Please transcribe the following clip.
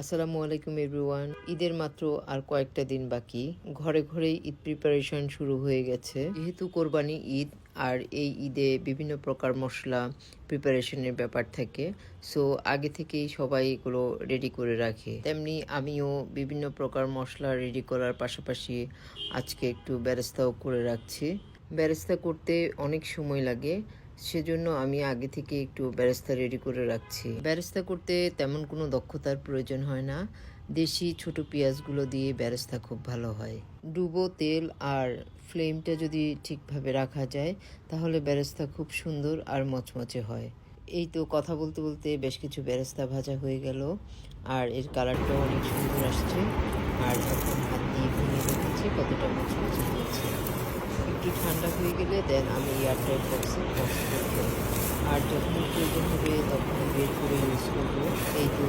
আসসালামু আলাইকুম এভরিওয়ান। ঈদের মাত্র আর কয়েকটা দিন বাকি। ঘরে ঘরেই ঈদ প্রিপারেশন শুরু হয়ে গেছে। যেহেতু কোরবানি ঈদ, আর এই ঈদে বিভিন্ন প্রকার মশলা প্রিপারেশনের ব্যাপার থাকে, সো আগে থেকেই সবাই এগুলো রেডি করে রাখে। তেমনি আমিও বিভিন্ন প্রকার মশলা রেডি করার পাশাপাশি আজকে একটু বেরেস্তাও করে রাখছি। বেরেস্তা করতে অনেক সময় লাগে, সেজন্য আমি আগে থেকে একটু বেরেস্তা রেডি করে রাখছি। বেরেস্তা করতে তেমন কোনো দক্ষতার প্রয়োজন হয় না। দেশি ছোট পেঁয়াজগুলো দিয়ে বেরেস্তা খুব ভালো হয়। ডুবো তেল আর ফ্লেমটা যদি ঠিকভাবে রাখা যায়, তাহলে বেরেস্তা খুব সুন্দর আর মচমচে হয়। এই তো কথা বলতে বলতে বেশ কিছু বেরেস্তা ভাজা হয়ে গেল, আর এর কালারটাও অনেক সুন্দর আসছে। আর এখন হাত দিয়ে ভেঙে দেখেছি কতটা মচমচে হয়েছে। একটু ঠান্ডা হয়ে গেলে দেন আমি এয়ারটাইট বক্সে বক্স করবো, আর যখন প্রয়োজন হবে তখন বের করে ইউজ করবো। এই তো